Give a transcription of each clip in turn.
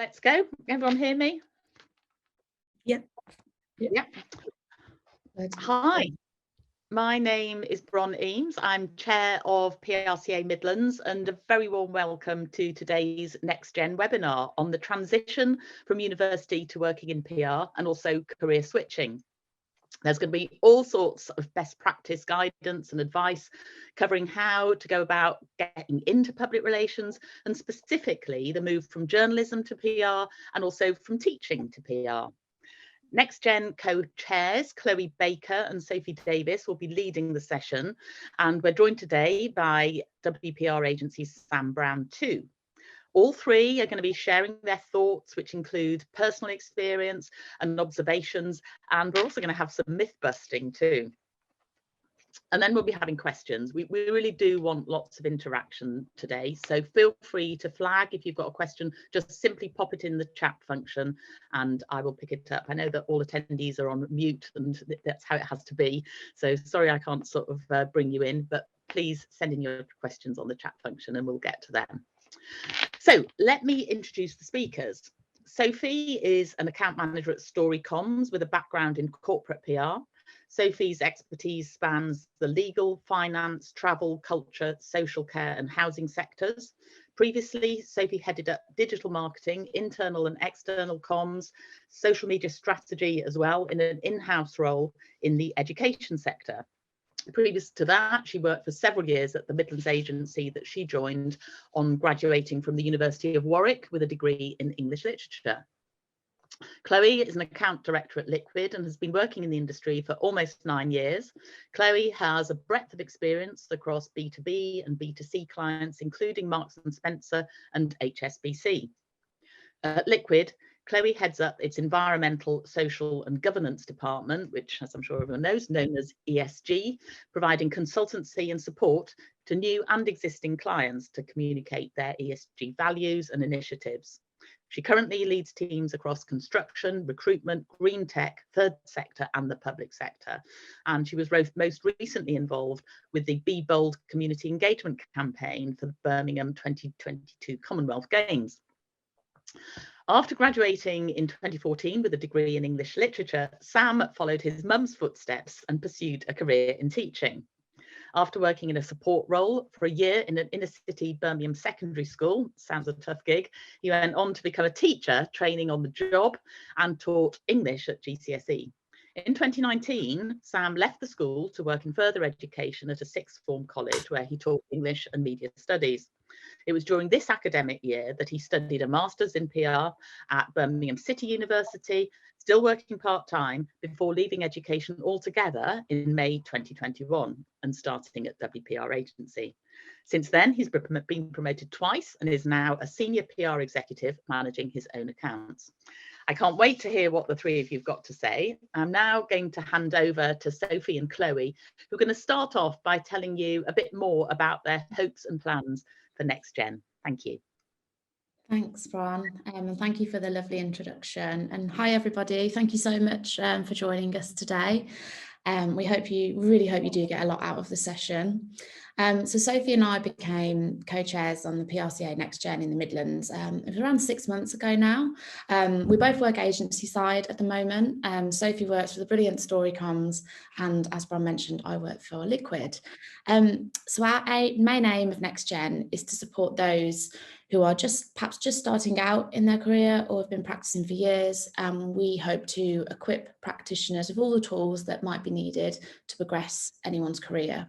Let's go. Everyone hear me? Yep. Yep. Hi, my name is Bron Eames. I'm chair of PRCA Midlands, and a very warm welcome to today's NextGen webinar on the transition from university to working in PR and also career switching. There's going to be all sorts of best practice guidance and advice covering how to go about getting into public relations, and specifically the move from journalism to PR and also from teaching to PR. NextGen co-chairs Chloe Baker and Sophie Davies will be leading the session, and we're joined today by WPR agency Sam Brown too. All three are going to be sharing their thoughts, which include personal experience and observations, and we're also going to have some myth busting too. And then we'll be having questions. We really do want lots of interaction today, so feel free to flag if you've got a question. Just simply pop it in the chat function and I will pick it up. I know that all attendees are on mute and that's how it has to be, so sorry I can't sort of bring you in, but please send in your questions on the chat function and we'll get to them. So let me introduce the speakers. Sophie is an account manager at Story Comms with a background in corporate PR. Sophie's expertise spans the legal, finance, travel, culture, social care and housing sectors. Previously, Sophie headed up digital marketing, internal and external comms, social media strategy as well, in an in-house role in the education sector. Previous to that, she worked for several years at the Midlands agency that she joined on graduating from the University of Warwick with a degree in English literature. Chloe is an account director at Liquid and has been working in the industry for almost 9 years. Chloe has a breadth of experience across B2B and B2C clients, including Marks and Spencer and HSBC. At Liquid, Chloe heads up its environmental, social and governance department, which, as I'm sure everyone knows, known as ESG, providing consultancy and support to new and existing clients to communicate their ESG values and initiatives. She currently leads teams across construction, recruitment, green tech, third sector and the public sector. And she was most recently involved with the Be Bold community engagement campaign for the Birmingham 2022 Commonwealth Games. After graduating in 2014 with a degree in English literature, Sam followed his mum's footsteps and pursued a career in teaching. After working in a support role for a year in an inner city Birmingham secondary school, sounds a tough gig, he went on to become a teacher, training on the job, and taught English at GCSE. In 2019, Sam left the school to work in further education at a sixth form college where he taught English and media studies. It was during this academic year that he studied a master's in PR at Birmingham City University, still working part-time before leaving education altogether in May 2021 and starting at WPR agency. Since then, he's been promoted twice and is now a senior PR executive managing his own accounts. I can't wait to hear what the three of you've got to say. I'm now going to hand over to Sophie and Chloe, who are going to start off by telling you a bit more about their hopes and plans for NextGen. Thank you. Thanks, Bron, and thank you for the lovely introduction. And hi, everybody. Thank you so much for joining us today. We really hope you do get a lot out of the session. So Sophie and I became co-chairs on the PRCA NextGen in the Midlands. It was around 6 months ago now. We both work agency side at the moment. Sophie works for the brilliant Story Comms, and as Bron mentioned, I work for Liquid. So our main aim of NextGen is to support those who are perhaps just starting out in their career or have been practicing for years. We hope to equip practitioners with all the tools that might be needed to progress anyone's career.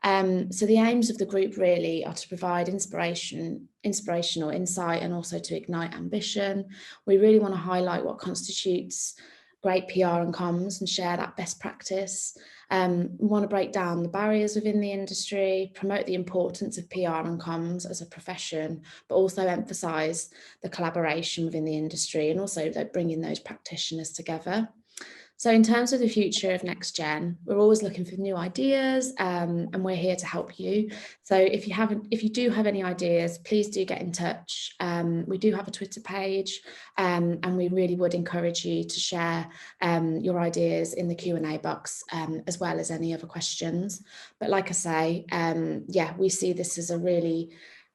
So the aims of the group really are to provide inspirational insight and also to ignite ambition. We really want to highlight what constitutes great PR and comms and share that best practice. We want to break down the barriers within the industry, promote the importance of PR and comms as a profession, but also emphasise the collaboration within the industry and also bringing those practitioners together. So in terms of the future of NextGen, we're always looking for new ideas and we're here to help you. So if you do have any ideas, please do get in touch. We do have a Twitter page and we really would encourage you to share your ideas in the Q&A box as well as any other questions. But like I say, yeah, we see this as a really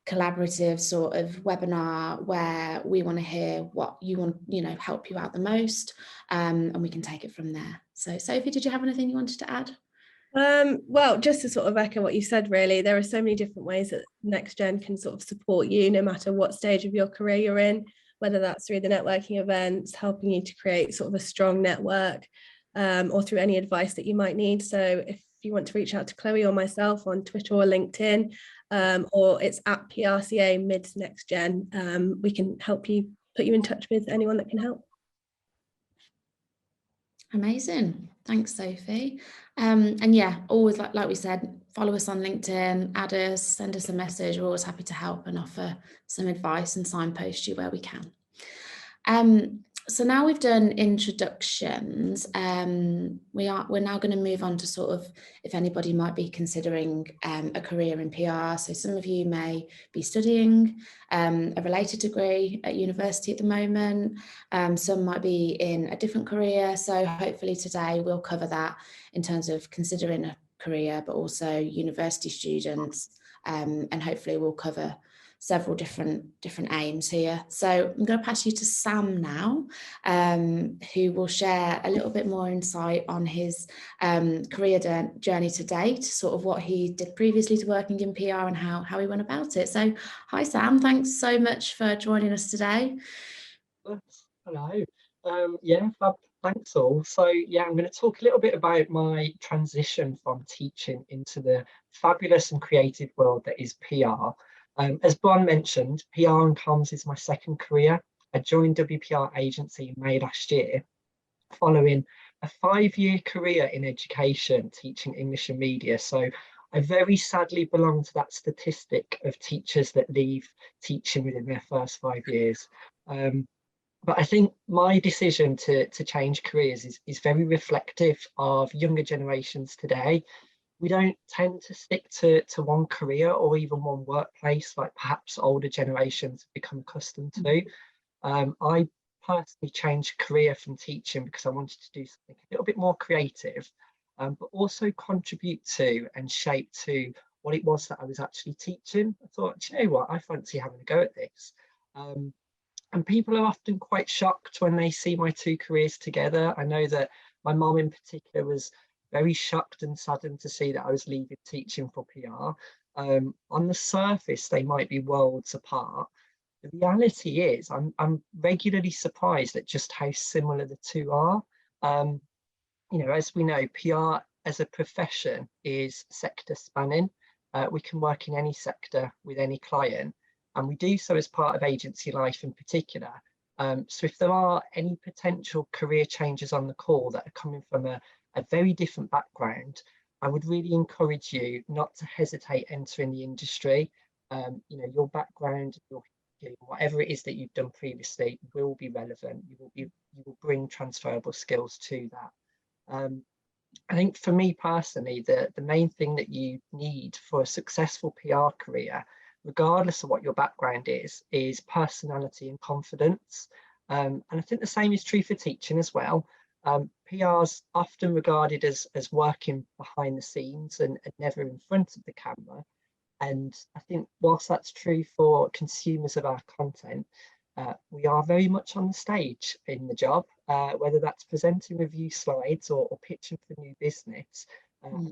collaborative sort of webinar where we want to hear what you want, help you out the most, and we can take it from there. So Sophie, did you have anything you wanted to add? Well, just to sort of echo what you said, really, there are so many different ways that NextGen can sort of support you, no matter what stage of your career you're in, whether that's through the networking events, helping you to create sort of a strong network, or through any advice that you might need. So if you want to reach out to Chloe or myself on Twitter or LinkedIn, or it's at PRCA Midlands NextGen, we can help you, put you in touch with anyone that can help. Amazing. Thanks, Sophie. And yeah, always like we said, follow us on LinkedIn, add us, send us a message. We're always happy to help and offer some advice and signpost you where we can. So now we've done introductions, we're now going to move on to sort of, if anybody might be considering a career in PR. So some of you may be studying a related degree at university at the moment. Some might be in a different career. So hopefully today we'll cover that in terms of considering a career, but also university students, and hopefully we'll cover several different aims here. So I'm going to pass you to Sam now, who will share a little bit more insight on his career journey to date, sort of what he did previously to working in PR and how he went about it. So hi Sam, thanks so much for joining us today. Hello. Thanks all. So yeah, I'm going to talk a little bit about my transition from teaching into the fabulous and creative world that is PR. As Bron mentioned, PR and comms is my second career. I joined WPR agency in May last year, following a 5-year career in education, teaching English and media. So I very sadly belong to that statistic of teachers that leave teaching within their first 5 years. But I think my decision to change careers is very reflective of younger generations today. We don't tend to stick to one career or even one workplace like perhaps older generations have become accustomed to. I personally changed career from teaching because I wanted to do something a little bit more creative, but also contribute to and shape to what it was that I was actually teaching. I thought, you know what, I fancy having a go at this. And people are often quite shocked when they see my two careers together. I know that my mum in particular was very shocked and saddened to see that I was leaving teaching for PR. On the surface, they might be worlds apart. The reality is I'm regularly surprised at just how similar the two are. As we know, PR as a profession is sector spanning. We can work in any sector with any client, and we do so as part of agency life in particular. So if there are any potential career changes on the call that are coming from a very different background, I would really encourage you not to hesitate entering the industry. Your background, whatever it is that you've done previously will be relevant. You will bring transferable skills to that. I think for me personally, the main thing that you need for a successful PR career, regardless of what your background is personality and confidence. And I think the same is true for teaching as well. PR's often regarded as working behind the scenes and never in front of the camera. And I think whilst that's true for consumers of our content, we are very much on the stage in the job, whether that's presenting review slides or pitching for new business.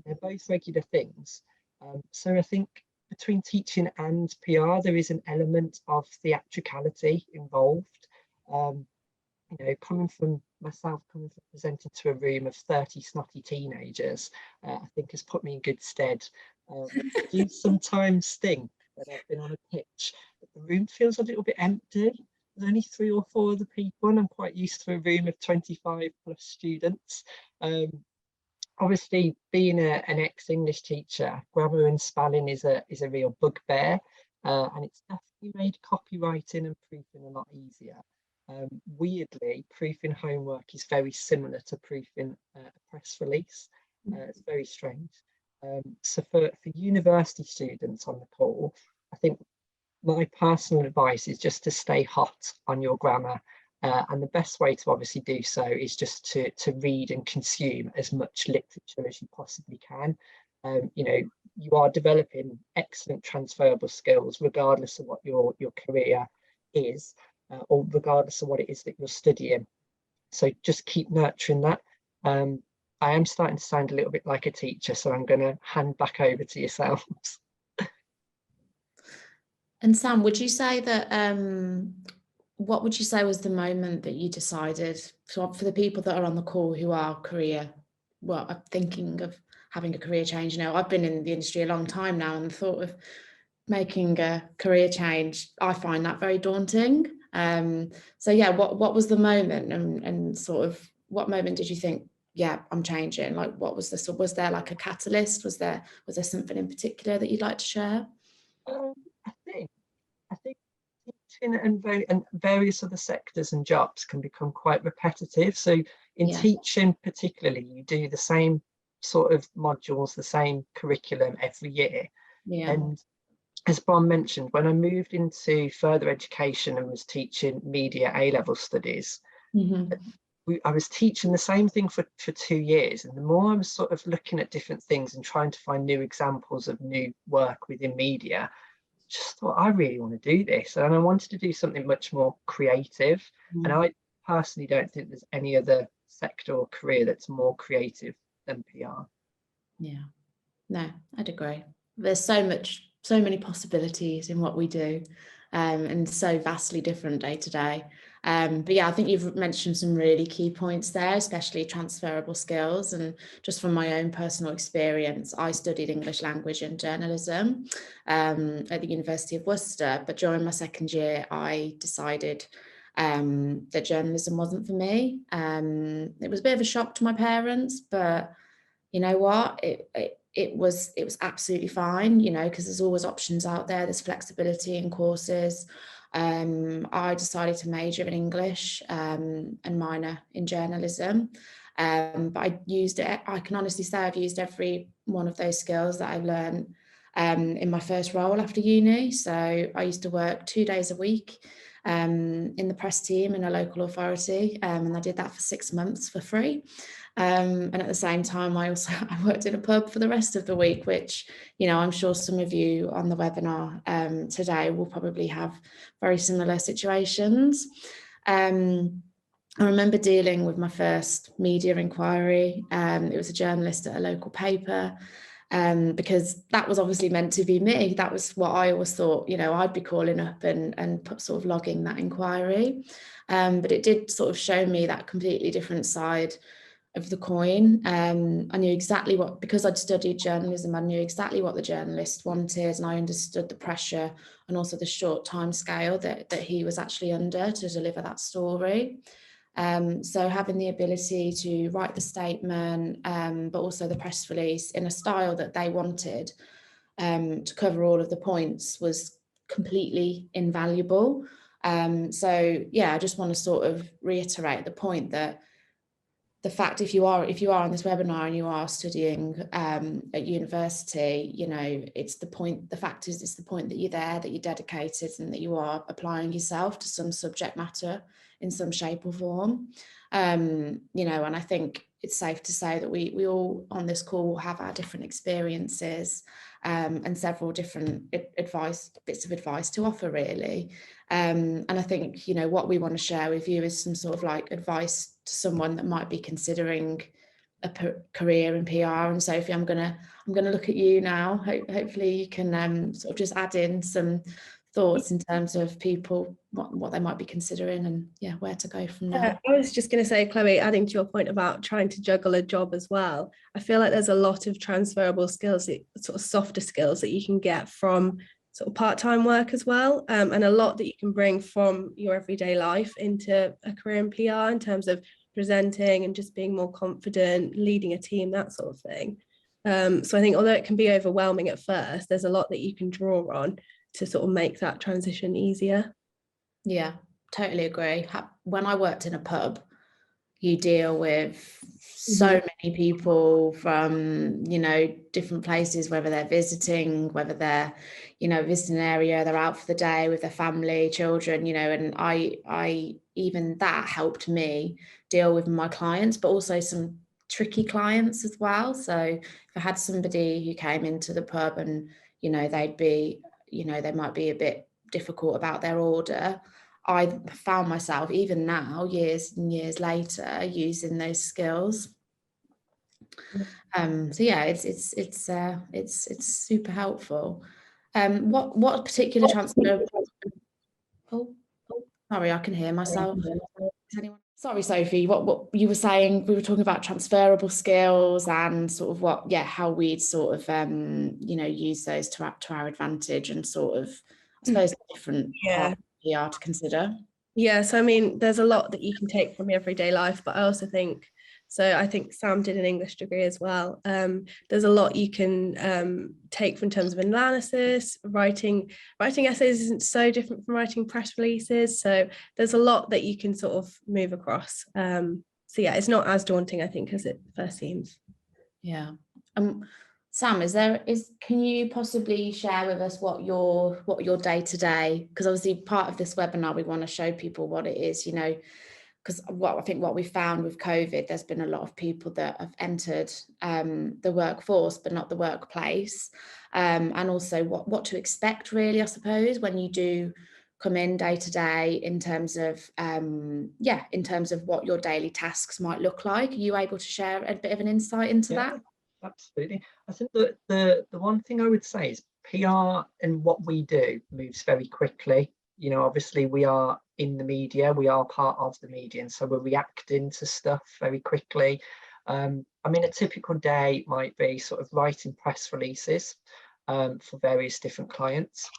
They're both regular things. So I think between teaching and PR, there is an element of theatricality involved. Coming from presenting to a room of 30 snotty teenagers, I think has put me in good stead. I do sometimes think when I've been on a pitch that the room feels a little bit empty. There's only 3 or 4 other people, and I'm quite used to a room of 25 plus students. Obviously, being an ex-English teacher, grammar and spelling is a real bugbear, and it's definitely made copywriting and proofing a lot easier. Weirdly, proofing homework is very similar to proofing a press release. It's very strange. So for university students on the call, I think my personal advice is just to stay hot on your grammar. And the best way to obviously do so is just to read and consume as much literature as you possibly can. you are developing excellent transferable skills regardless of what your career is, or regardless of what it is that you're studying. So just keep nurturing that. I am starting to sound a little bit like a teacher, so I'm going to hand back over to yourselves. And Sam, would you say that, what would you say was the moment that you decided, so for the people that are on the call who are thinking of having a career change now? I've been in the industry a long time now, and the thought of making a career change, I find that very daunting. So yeah, what was the moment, and sort of what moment did you think, yeah, I'm changing? Like, what was was there like a catalyst? Was there something in particular that you'd like to share? I think teaching and various other sectors and jobs can become quite repetitive. So in teaching particularly, you do the same sort of modules, the same curriculum every year. And as Bron mentioned, when I moved into further education and was teaching media A-level studies, I was teaching the same thing for 2 years. And the more I was sort of looking at different things and trying to find new examples of new work within media, just thought, I really want to do this. And I wanted to do something much more creative. And I personally don't think there's any other sector or career that's more creative than PR. Yeah. No, I'd agree. There's so many possibilities in what we do, and so vastly different day to day. But yeah, I think you've mentioned some really key points there, especially transferable skills. And just from my own personal experience, I studied English language and journalism at the University of Worcester. But during my second year, I decided that journalism wasn't for me. It was a bit of a shock to my parents, but you know what? It was absolutely fine, you know, because there's always options out there. There's flexibility in courses. I decided to major in English and minor in journalism. But I used it. I can honestly say I've used every one of those skills that I learned in my first role after uni. So I used to work 2 days a week in the press team in a local authority, and I did that for 6 months for free. And at the same time, I worked in a pub for the rest of the week, which, you know, I'm sure some of you on the webinar today will probably have very similar situations. I remember dealing with my first media inquiry. It was a journalist at a local paper, because that was obviously meant to be me. That was what I always thought, you know, I'd be calling up and sort of logging that inquiry. But it did sort of show me that completely different side of the coin. I knew exactly because I'd studied journalism, I knew exactly what the journalist wanted, and I understood the pressure and also the short time scale that he was actually under to deliver that story. So having the ability to write the statement, but also the press release in a style that they wanted to cover all of the points was completely invaluable. So yeah, I just want to sort of reiterate the point that the fact, if you are on this webinar and you are studying at university, you know, it's the point, the fact is, it's the point that you're there, that you're dedicated, and that you are applying yourself to some subject matter in some shape or form. You know, and I think it's safe to say that we all on this call have our different experiences and several different bits of advice to offer, really. And I think, you know, what we want to share with you is some sort of like advice to someone that might be considering a career in PR. And Sophie, I'm gonna look at you now. Hopefully you can sort of just add in some thoughts in terms of people, what they might be considering, and yeah, where to go from there. I was just going to say, Chloe, adding to your point about trying to juggle a job as well, I feel like there's a lot of transferable skills, sort of softer skills that you can get from sort of part-time work as well, and a lot that you can bring from your everyday life into a career in PR in terms of presenting and just being more confident, leading a team, that sort of thing. So I think although it can be overwhelming at first, there's a lot that you can draw on to sort of make that transition easier. Yeah, totally agree. When I worked in a pub, you deal with so many people from, you know, different places, whether they're visiting, whether they're, you know, visiting an area, they're out for the day with their family, children, you know, and I even that helped me deal with my clients, but also some tricky clients as well. So if I had somebody who came into the pub and, you know, they'd be, you know, they might be a bit difficult about their order, I found myself even now, years and years later, using those skills. So yeah, it's super helpful. What particular transfer? Oh, sorry, I can hear myself. Sorry, Sophie, what you were saying, we were talking about transferable skills and sort of what, yeah, how we'd sort of, you know, use those to our advantage, and sort of, I suppose, different parts of PR to consider. Yeah, so I mean, there's a lot that you can take from your everyday life, but I also think, so I think Sam did an English degree as well. There's a lot you can take in terms of analysis. Writing essays isn't so different from writing press releases. So there's a lot that you can sort of move across. So yeah, it's not as daunting, I think, as it first seems. Yeah. Sam, can you possibly share with us what your day-to-day, because obviously part of this webinar we want to show people what it is, you know, because what we found with COVID, there's been a lot of people that have entered the workforce but not the workplace, and also what to expect really, I suppose, when you do come in day to day, in terms of in terms of what your daily tasks might look like. Are you able to share a bit of an insight into that? Absolutely. I think that the one thing I would say is PR and what we do moves very quickly. You know, obviously we are in the media, we are part of the media, and so we're reacting to stuff very quickly. I mean, a typical day might be sort of writing press releases for various different clients,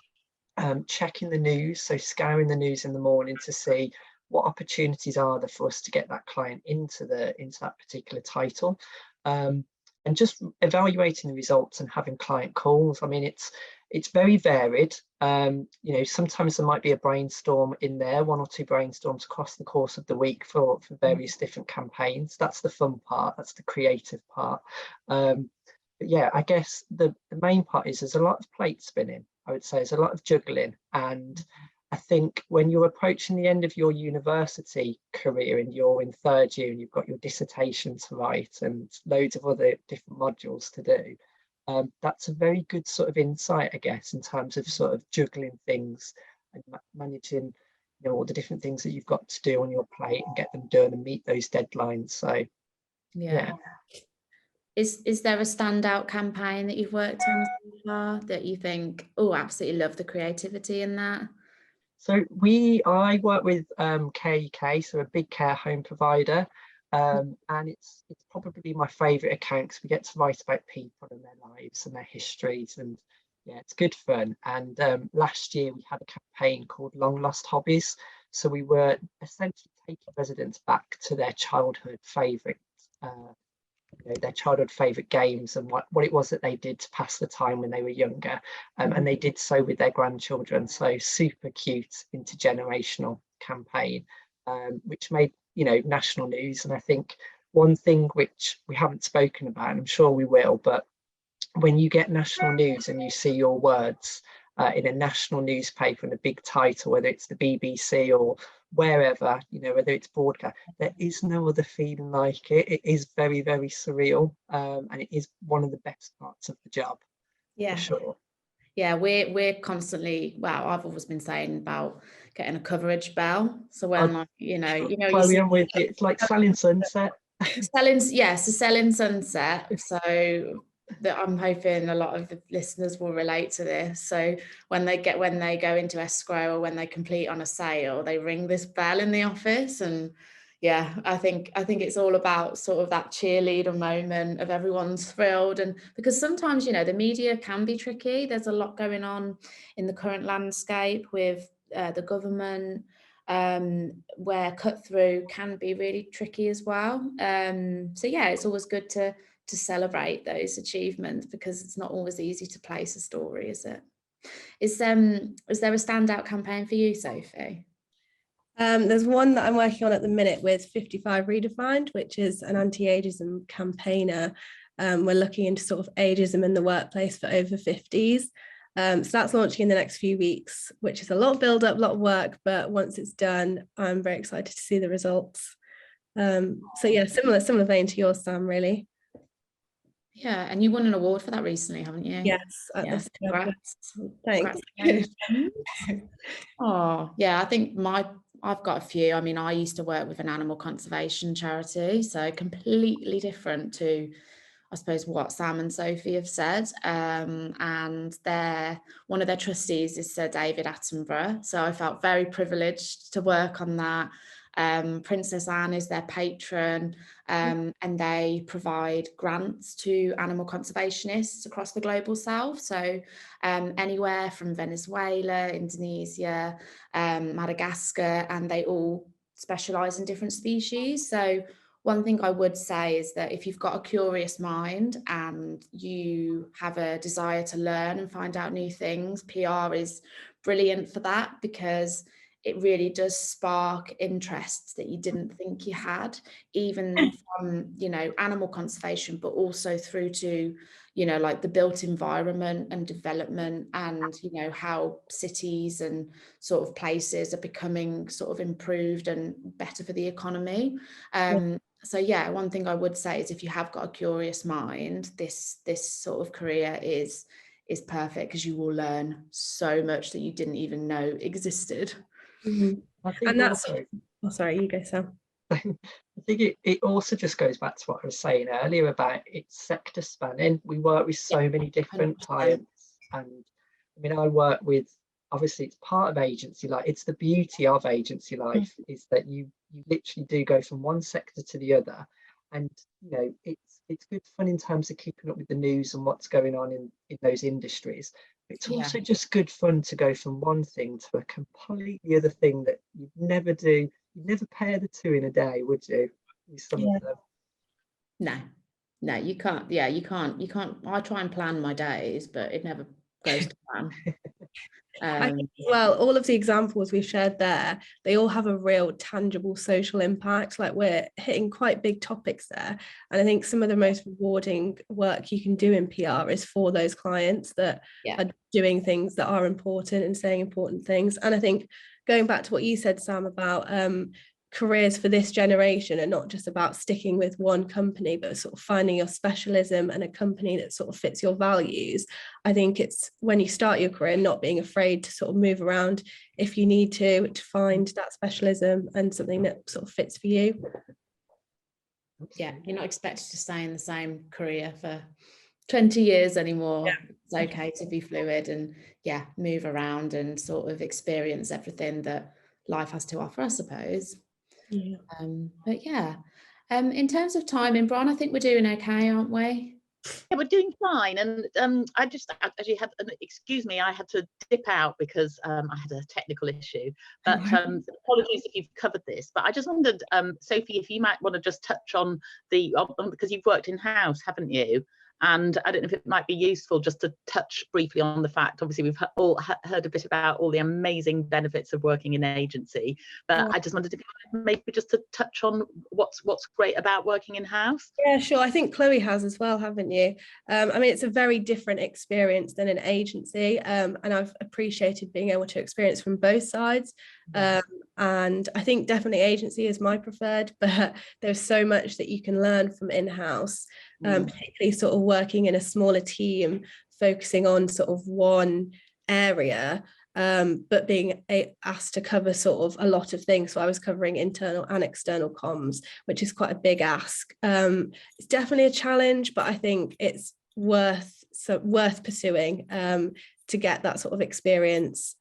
checking the news, so scouring the news in the morning to see what opportunities are there for us to get that client into that particular title. And just evaluating the results and having client calls. I mean, it's very varied. You know, sometimes there might be a brainstorm in there, 1 or 2 brainstorms across the course of the week for various different campaigns. That's the fun part, that's the creative part. But yeah, I guess the main part is there's a lot of plate spinning. I would say there's a lot of juggling, and I think when you're approaching the end of your university career and you're in 3rd year and you've got your dissertation to write and loads of other different modules to do, that's a very good sort of insight, I guess, in terms of sort of juggling things and managing, you know, all the different things that you've got to do on your plate and get them done and meet those deadlines. So yeah. Is there a standout campaign that you've worked on so far that you think, oh, absolutely love the creativity in that? So I work with KUK, so a big care home provider, and it's probably my favourite account because we get to write about people and their lives and their histories, and yeah, it's good fun. And last year we had a campaign called Long Lost Hobbies, so we were essentially taking residents back to their childhood favourite. You know, their childhood favourite games and what it was that they did to pass the time when they were younger, and they did so with their grandchildren. So super cute intergenerational campaign, which made, you know, national news. And I think one thing which we haven't spoken about, and I'm sure we will, but when you get national news and you see your words in a national newspaper and a big title, whether it's the BBC or wherever, you know, whether it's broadcast, there is no other feeling like it. It is very, very surreal, and it is one of the best parts of the job. Yeah, for sure. Yeah, we're constantly, well, I've always been saying about getting a coverage bell. So when, like, you Chloe, I'm with you. It's like selling sunset. selling sunset. So that I'm hoping a lot of the listeners will relate to this. So when they go into escrow or when they complete on a sale, they ring this bell in the office. And yeah, I think it's all about sort of that cheerleader moment of everyone's thrilled. And because sometimes, you know, the media can be tricky. There's a lot going on in the current landscape with the government, where cut through can be really tricky as well. So yeah, it's always good to celebrate those achievements, because it's not always easy to place a story, is it? Is there a standout campaign for you, Sophie? There's one that I'm working on at the minute with 55 Redefined, which is an anti-ageism campaigner. We're looking into sort of ageism in the workplace for over 50s. So that's launching in the next few weeks, which is a lot of build up, a lot of work, but once it's done, I'm very excited to see the results. So yeah, similar vein to yours, Sam, really. Yeah, and you won an award for that recently, haven't you? Yes, at Yeah, this congrats. Thanks. Congratulations. Oh, yeah, I think I've got a few. I mean, I used to work with an animal conservation charity, so completely different to, I suppose, what Sam and Sophie have said. And one of their trustees is Sir David Attenborough. So I felt very privileged to work on that. Princess Anne is their patron, and they provide grants to animal conservationists across the global south. So anywhere from Venezuela, Indonesia, Madagascar, and they all specialise in different species. So one thing I would say is that if you've got a curious mind and you have a desire to learn and find out new things, PR is brilliant for that, because it really does spark interests that you didn't think you had, even from, you know, animal conservation, but also through to, you know, like the built environment and development, and, you know, how cities and sort of places are becoming sort of improved and better for the economy. So yeah, one thing I would say is if you have got a curious mind, this sort of career is perfect, because you will learn so much that you didn't even know existed. I think And that's also, sorry, you go, Sam. I think it also just goes back to what I was saying earlier about its sector spanning. We work with so many different 100%. clients, and I mean, I work with, obviously it's part of agency life. It's the beauty of agency life is that you literally do go from one sector to the other, and you know, it's good fun in terms of keeping up with the news and what's going on in those industries. It's also just good fun to go from one thing to a completely other thing that you'd never do. You'd never pair the two in a day, would you? Some of them. No, you can't. Yeah, you can't. I try and plan my days, but it never goes to plan. I think as well, all of the examples we've shared there, they all have a real tangible social impact. Like, we're hitting quite big topics there. And I think some of the most rewarding work you can do in PR is for those clients that are doing things that are important and saying important things. And I think going back to what you said, Sam, about careers for this generation are not just about sticking with one company, but sort of finding your specialism and a company that sort of fits your values. I think it's when you start your career not being afraid to sort of move around if you need to find that specialism and something that sort of fits for you. Yeah, you're not expected to stay in the same career for 20 years anymore. It's okay to be fluid and move around and sort of experience everything that life has to offer, I suppose. But in terms of timing, Bron, I think we're doing okay, aren't we? Yeah, we're doing fine. And I just actually had, excuse me, I had to dip out because I had a technical issue. But apologies if you've covered this. But I just wondered, Sophie, if you might want to just touch on because you've worked in-house, haven't you? And I don't know if it might be useful just to touch briefly on the fact, obviously we've all heard a bit about all the amazing benefits of working in agency, but I just wanted to maybe just to touch on what's great about working in-house. Yeah, sure. I think Chloe has as well, haven't you? I mean, it's a very different experience than an agency, and I've appreciated being able to experience from both sides. And I think definitely agency is my preferred, but there's so much that you can learn from in-house, particularly sort of working in a smaller team, focusing on sort of one area, but being asked to cover sort of a lot of things. So I was covering internal and external comms, which is quite a big ask. It's definitely a challenge, but I think it's worth pursuing to get that sort of experience.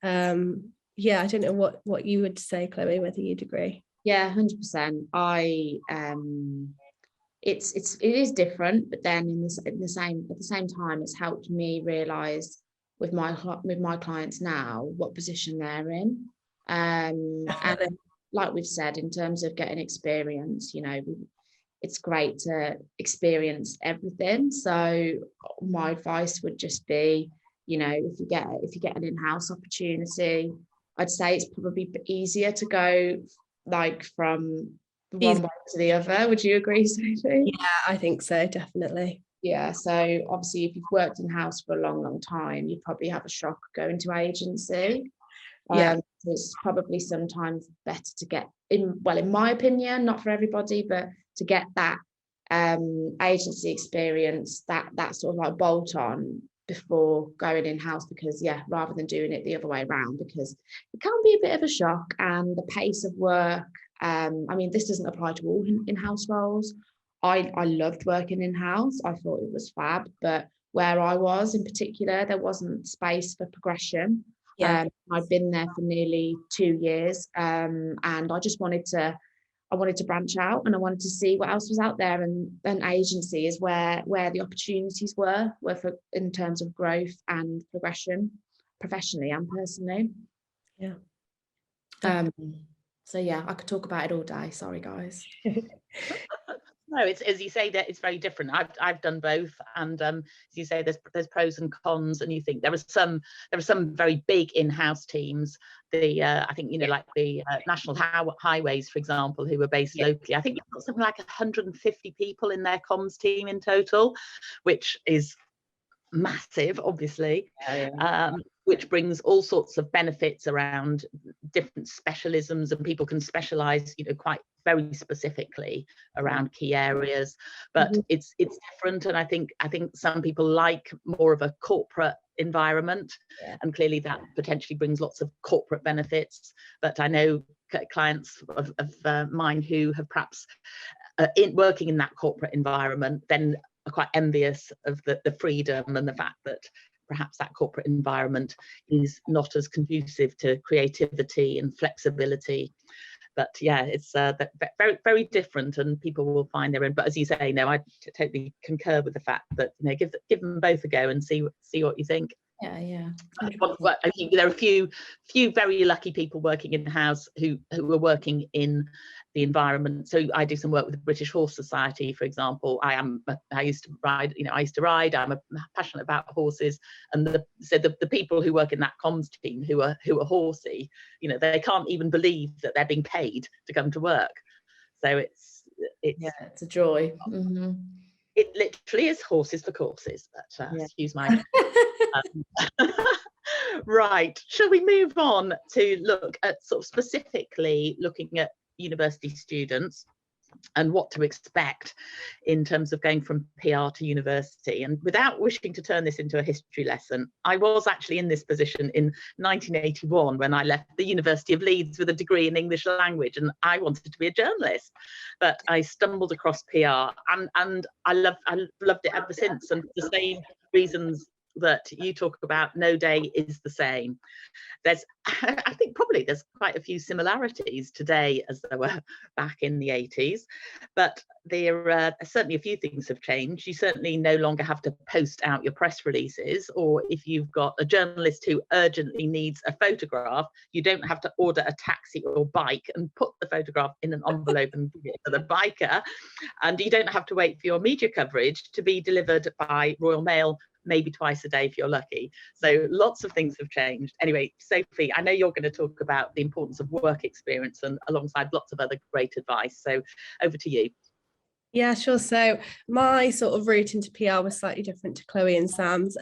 I don't know what you would say, Chloe, whether you'd agree. Yeah, 100%. It is different, but then at the same time, it's helped me realise with my clients now what position they're in, and like we've said, in terms of getting experience, you know, it's great to experience everything. So my advice would just be, you know, if you get an in-house opportunity, I'd say it's probably easier to go like from one way to the other. Would you agree, Sophie? Yeah, I think so, definitely. Yeah, so obviously if you've worked in-house for a long time, you'd probably have a shock going to agency. Yeah. So it's probably sometimes better to get in my opinion, not for everybody, but to get that agency experience, that sort of like bolt on before going in-house, because rather than doing it the other way around, because it can be a bit of a shock, and the pace of work, I mean, this doesn't apply to all in-house roles. I loved working in-house. I thought it was fab, but where I was in particular, there wasn't space for progression. I'd been there for nearly 2 years, and I just wanted to branch out, and I wanted to see what else was out there, and agency is where the opportunities were for, in terms of growth and progression, professionally and personally. So I could talk about it all day. Sorry, guys. No, it's, as you say, that it's very different. I've done both, and as you say, there's pros and cons, and you think there are some very big in-house teams. I think, you know, like the National Highways, for example, who are based locally. I think we've got something like 150 people in their comms team in total, which is massive, obviously. Which brings all sorts of benefits around different specialisms, and people can specialize, you know, quite very specifically around key areas. But it's different, and I think some people like more of a corporate environment, and clearly that potentially brings lots of corporate benefits. But I know clients of mine who have perhaps working in that corporate environment then are quite envious of the freedom and the fact that perhaps that corporate environment is not as conducive to creativity and flexibility. But it's very, very different, and people will find their own. But as you say, no, I totally concur with the fact that, you know, give them both a go and see what you think. I think there are a few very lucky people working in house who are working in the environment. So I do some work with the British Horse Society, for example. I used to ride. I'm passionate about horses, and the people who work in that comms team who are horsey, you know, they can't even believe that they're being paid to come to work. So it's a joy. It literally is horses for courses, but excuse my right, shall we move on to look at sort of specifically looking at university students and what to expect in terms of going from PR to university? And without wishing to turn this into a history lesson, I was actually in this position in 1981 when I left the University of Leeds with a degree in English language, and I wanted to be a journalist, but I stumbled across PR, and I loved it ever since, and for the same reasons that you talk about. No day is the same. I think probably there's quite a few similarities today as there were back in the 80s, but there are certainly a few things have changed. You certainly no longer have to post out your press releases, or if you've got a journalist who urgently needs a photograph, you don't have to order a taxi or bike and put the photograph in an envelope and give it to the biker, and you don't have to wait for your media coverage to be delivered by Royal Mail maybe twice a day if you're lucky. So lots of things have changed. Anyway, Sophie, I know you're going to talk about the importance of work experience, and alongside lots of other great advice. So over to you. Yeah, sure. So my sort of route into PR was slightly different to Chloe and Sam's.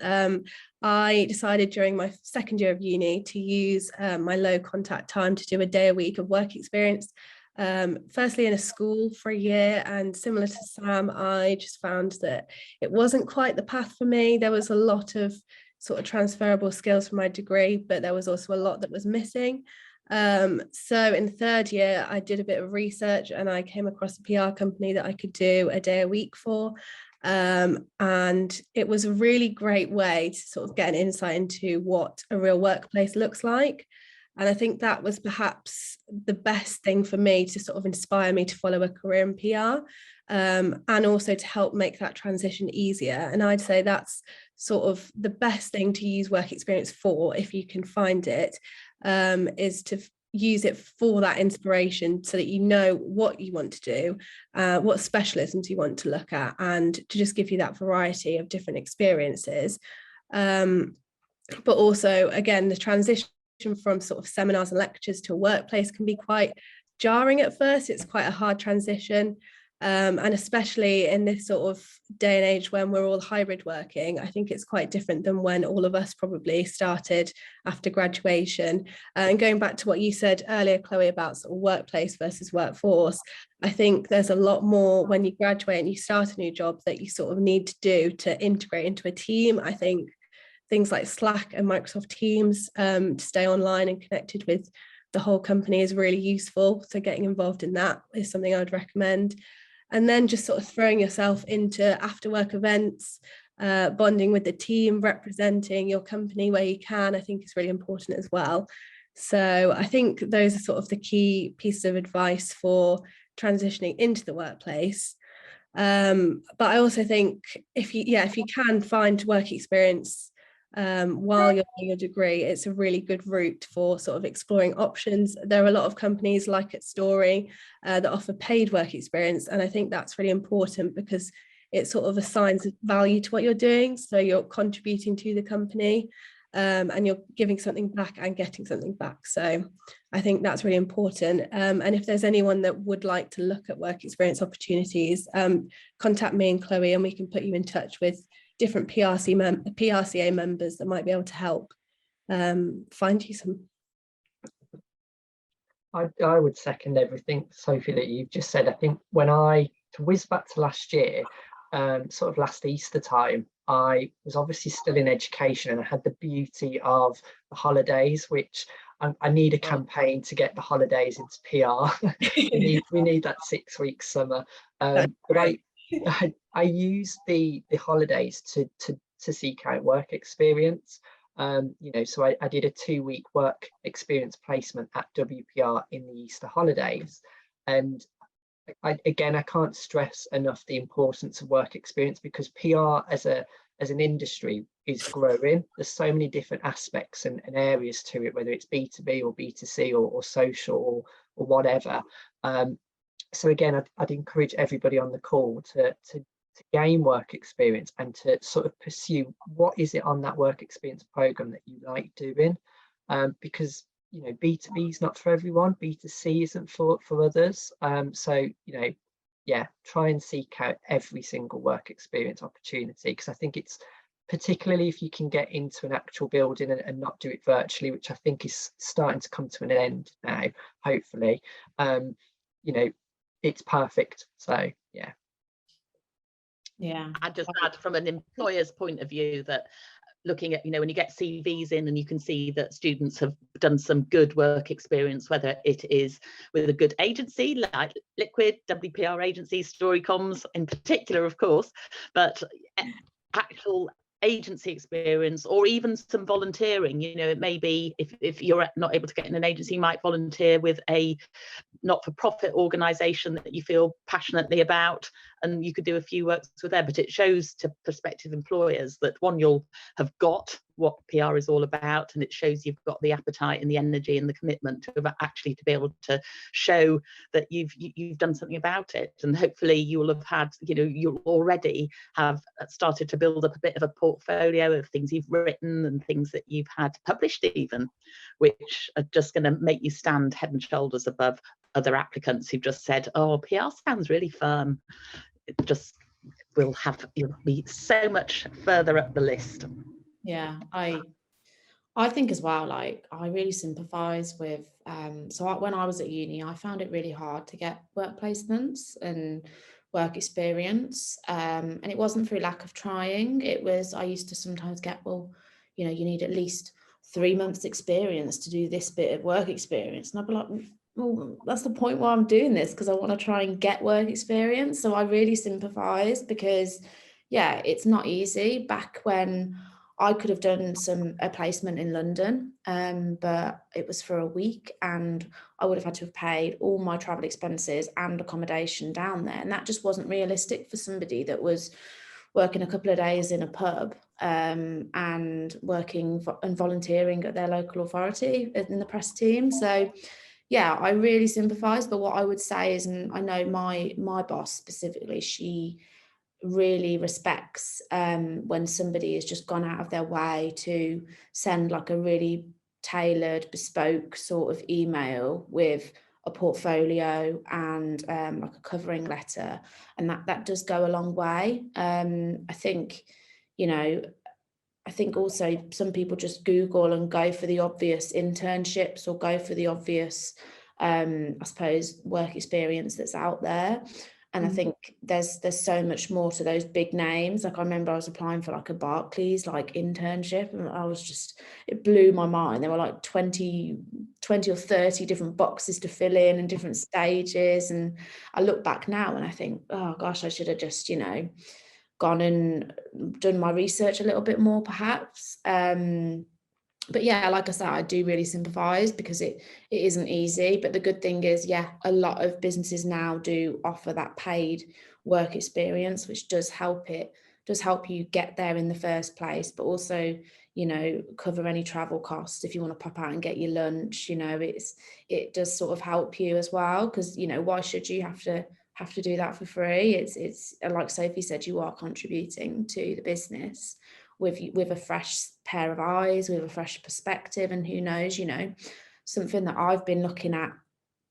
I decided during my second year of uni to use my low contact time to do a day a week of work experience. Firstly in a school for a year, and similar to Sam, I just found that it wasn't quite the path for me. There was a lot of sort of transferable skills from my degree, but there was also a lot that was missing. So in the third year, I did a bit of research, and I came across a PR company that I could do a day a week for. And it was a really great way to sort of get an insight into what a real workplace looks like. And I think that was perhaps the best thing for me to sort of inspire me to follow a career in PR, and also to help make that transition easier. And I'd say that's sort of the best thing to use work experience for, if you can find it, is to use it for that inspiration, so that you know what you want to do, what specialisms you want to look at, and to just give you that variety of different experiences. But also, again, the transition from sort of seminars and lectures to a workplace can be quite jarring at first. It's quite a hard transition. And especially in this sort of day and age when we're all hybrid working, I think it's quite different than when all of us probably started after graduation. And going back to what you said earlier, Chloe, about sort of workplace versus workforce, I think there's a lot more when you graduate and you start a new job that you sort of need to do to integrate into a team. I think things like Slack and Microsoft Teams to stay online and connected with the whole company is really useful. So getting involved in that is something I would recommend. And then just sort of throwing yourself into after work events, bonding with the team, representing your company where you can, I think is really important as well. So I think those are sort of the key pieces of advice for transitioning into the workplace. But I also think if you can find work experience while you're doing your degree, it's a really good route for sort of exploring options. There are a lot of companies like at Story that offer paid work experience, and I think that's really important because it sort of assigns value to what you're doing, so you're contributing to the company and you're giving something back and getting something back. So I think that's really important. And if there's anyone that would like to look at work experience opportunities, contact me and Chloe and we can put you in touch with different PRCA members that might be able to help find you some. I would second everything, Sophie, that you've just said. I think when to whiz back to last year, sort of last Easter time, I was obviously still in education and I had the beauty of the holidays, which I need a campaign to get the holidays into PR. we need that 6 week summer. But I used the holidays to seek out work experience. So I did a 2-week work experience placement at WPR in the Easter holidays, and I can't stress enough the importance of work experience, because PR as an industry is growing. There's so many different aspects and areas to it, whether it's B2B or B2C or social or whatever. So again, I'd encourage everybody on the call to gain work experience and to sort of pursue what is it on that work experience program that you like doing, because B2B is not for everyone, B2C isn't for others. So try and seek out every single work experience opportunity, because I think it's, particularly if you can get into an actual building and not do it virtually, which I think is starting to come to an end now, hopefully, it's perfect. So yeah, I'd just add from an employer's point of view that looking at, when you get CVs in and you can see that students have done some good work experience, whether it is with a good agency like Liquid, WPR agencies, Storycoms in particular, of course, but actual agency experience or even some volunteering. It may be if you're not able to get in an agency, you might volunteer with a not-for-profit organisation that you feel passionately about, and you could do a few works with there. But it shows to prospective employers that, one, you'll have got what PR is all about, and it shows you've got the appetite and the energy and the commitment to be able to show that you've done something about it. And hopefully you will have had, you'll already have started to build up a bit of a portfolio of things you've written and things that you've had published even, which are just going to make you stand head and shoulders above other applicants who've just said, oh, PR sounds really fun. It just you'll be so much further up the list. Yeah, I think as well, like, I really sympathise with, when I was at uni, I found it really hard to get work placements and work experience, and it wasn't through lack of trying. It was, I used to sometimes get, well, you need at least 3 months experience to do this bit of work experience, and I'd be like, well, that's the point why I'm doing this, because I want to try and get work experience. So I really sympathise, because it's not easy. Back when I could have done a placement in London, but it was for a week, and I would have had to have paid all my travel expenses and accommodation down there, and that just wasn't realistic for somebody that was working a couple of days in a pub and working and volunteering at their local authority in the press team. So I really sympathise. But what I would say is, and I know my boss specifically, she really respects when somebody has just gone out of their way to send like a really tailored, bespoke sort of email with a portfolio and like a covering letter, and that does go a long way. I think, you know, I think also some people just Google and go for the obvious internships or go for the obvious, I suppose, work experience that's out there. And I think there's so much more to those big names. Like I remember I was applying for like a Barclays like internship, and I was just, it blew my mind. There were like 20 or 30 different boxes to fill in and different stages. And I look back now and I think, oh gosh, I should have just, you know, gone and done my research a little bit more perhaps. But yeah, like I said, I do really sympathise, because it isn't easy. But the good thing is, yeah, a lot of businesses now do offer that paid work experience, which does help you get there in the first place, but also, you know, cover any travel costs if you want to pop out and get your lunch. You know, it does sort of help you as well, because, you know, why should you have to do that for free? It's like Sophie said, you are contributing to the business with a fresh pair of eyes, with a fresh perspective. And who knows, you know, something that I've been looking at,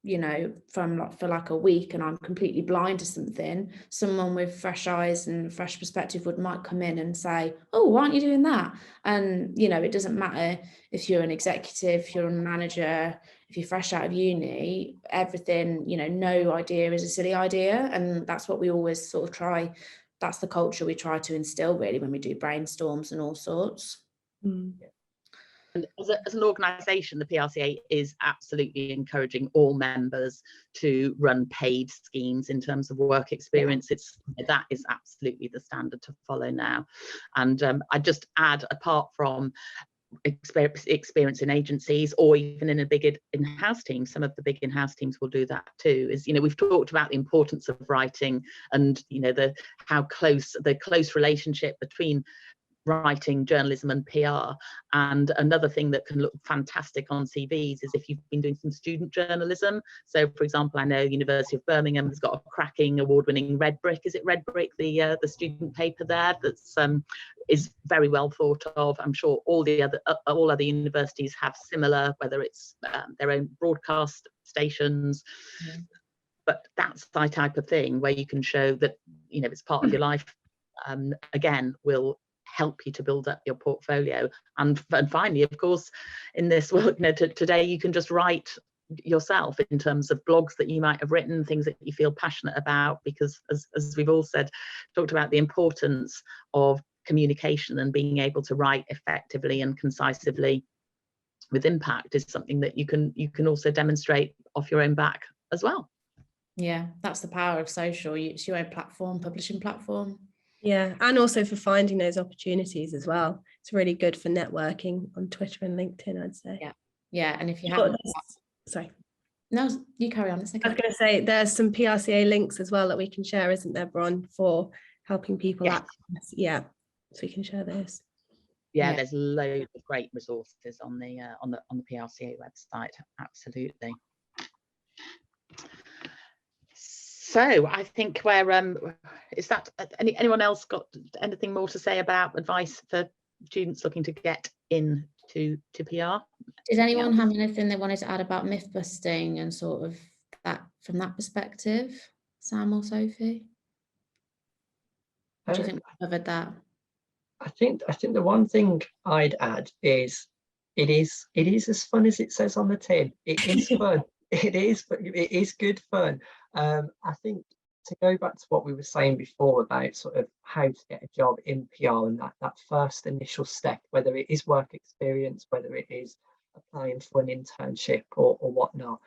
you know, for like a week, and I'm completely blind to something, someone with fresh eyes and fresh perspective might come in and say, oh, why aren't you doing that? And, you know, it doesn't matter if you're an executive, if you're a manager, if you're fresh out of uni, everything, you know, no idea is a silly idea. And that's what we always sort of try. That's the culture we try to instill really when we do brainstorms and all sorts. And as an organisation, the PRCA is absolutely encouraging all members to run paid schemes in terms of work experience. That is absolutely the standard to follow now. And I just add, apart from experience in agencies or even in a big in-house team, some of the big in-house teams will do that too, is, you know, we've talked about the importance of writing and, you know, the close relationship between writing, journalism and PR. And another thing that can look fantastic on CVs is if you've been doing some student journalism. So for example, I know University of Birmingham has got a cracking award-winning Red Brick, is it Red Brick, the student paper there, that's is very well thought of. I'm sure all other universities have similar, whether it's their own broadcast stations. But that's the type of thing where you can show that, you know, it's part of your life. Again, will help you to build up your portfolio. And finally, of course, in this world, you know, today you can just write yourself in terms of blogs that you might have written, things that you feel passionate about, because as we've all said, talked about the importance of communication and being able to write effectively and concisely with impact is something that you can also demonstrate off your own back as well. Yeah, that's the power of social. It's your own platform, publishing platform. Yeah, and also for finding those opportunities as well. It's really good for networking on Twitter and LinkedIn, I'd say. Yeah, and if you haven't, sorry. No, you carry on. It's okay. I was going to say there's some PRCA links as well that we can share, isn't there, Bron, for helping people access. Yeah, so we can share those. Yeah, there's loads of great resources on the PRCA website. Absolutely. So I think is that anyone else got anything more to say about advice for students looking to get into PR? Did anyone have anything they wanted to add about myth busting and sort of that from that perspective, Sam or Sophie? Or do you think we covered that? I think the one thing I'd add is it is as fun as it says on the tin. It is fun. It is good fun. I think to go back to what we were saying before about sort of how to get a job in PR and that first initial step, whether it is work experience, whether it is applying for an internship or whatnot.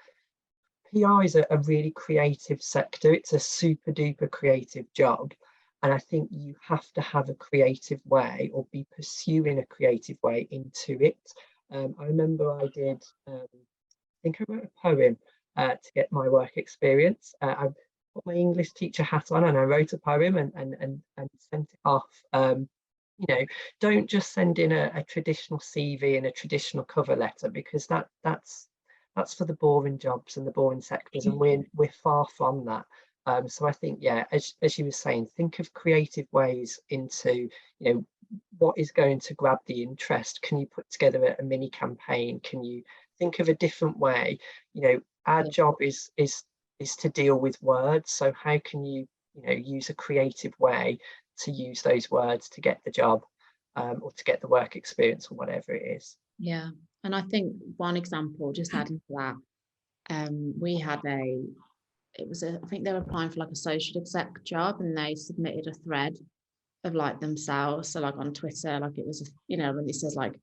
PR is a really creative sector. It's a super duper creative job. And I think you have to have a creative way or be pursuing a creative way into it. I remember I did, I think I wrote a poem to get my work experience. I put my English teacher hat on and I wrote a poem and sent it off. You know, don't just send in a traditional CV and a traditional cover letter, because that's for the boring jobs and the boring sectors, and we're far from that. So I think, yeah, as you were saying, think of creative ways into, you know, what is going to grab the interest? Can you put together a mini campaign? Can you think of a different way? You know, our job is to deal with words. So how can you use a creative way to use those words to get the job, or to get the work experience, or whatever it is? Yeah, and I think one example, just adding to that, we had I think they were applying for like a social exec job, and they submitted a thread of like themselves, so like on Twitter, like it was, when it says like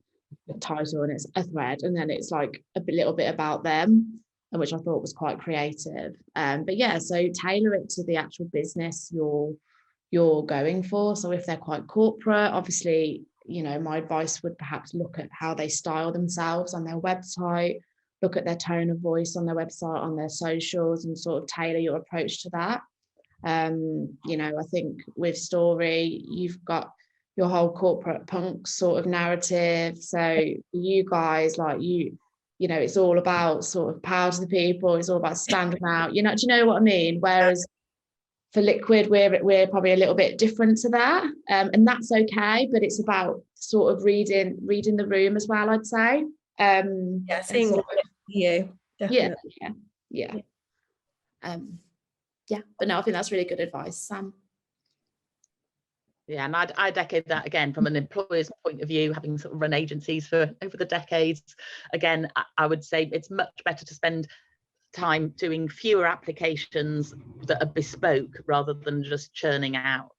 a title and it's a thread, and then it's like little bit about them, and which I thought was quite creative. But yeah, so tailor it to the actual business you're going for. So if they're quite corporate, obviously, my advice would perhaps look at how they style themselves on their website, look at their tone of voice on their website, on their socials, and sort of tailor your approach to that. I think with Story, you've got your whole corporate punk sort of narrative. So you guys, like it's all about sort of power to the people. It's all about standing out. Do you know what I mean? Whereas for Liquid, we're probably a little bit different to that, and that's okay. But it's about sort of reading the room as well, I'd say. Seeing what you definitely. Yeah. But no, I think that's really good advice, Sam. Yeah, and I'd echo that again from an employer's point of view, having sort of run agencies for over the decades. Again, I would say it's much better to spend time doing fewer applications that are bespoke rather than just churning out,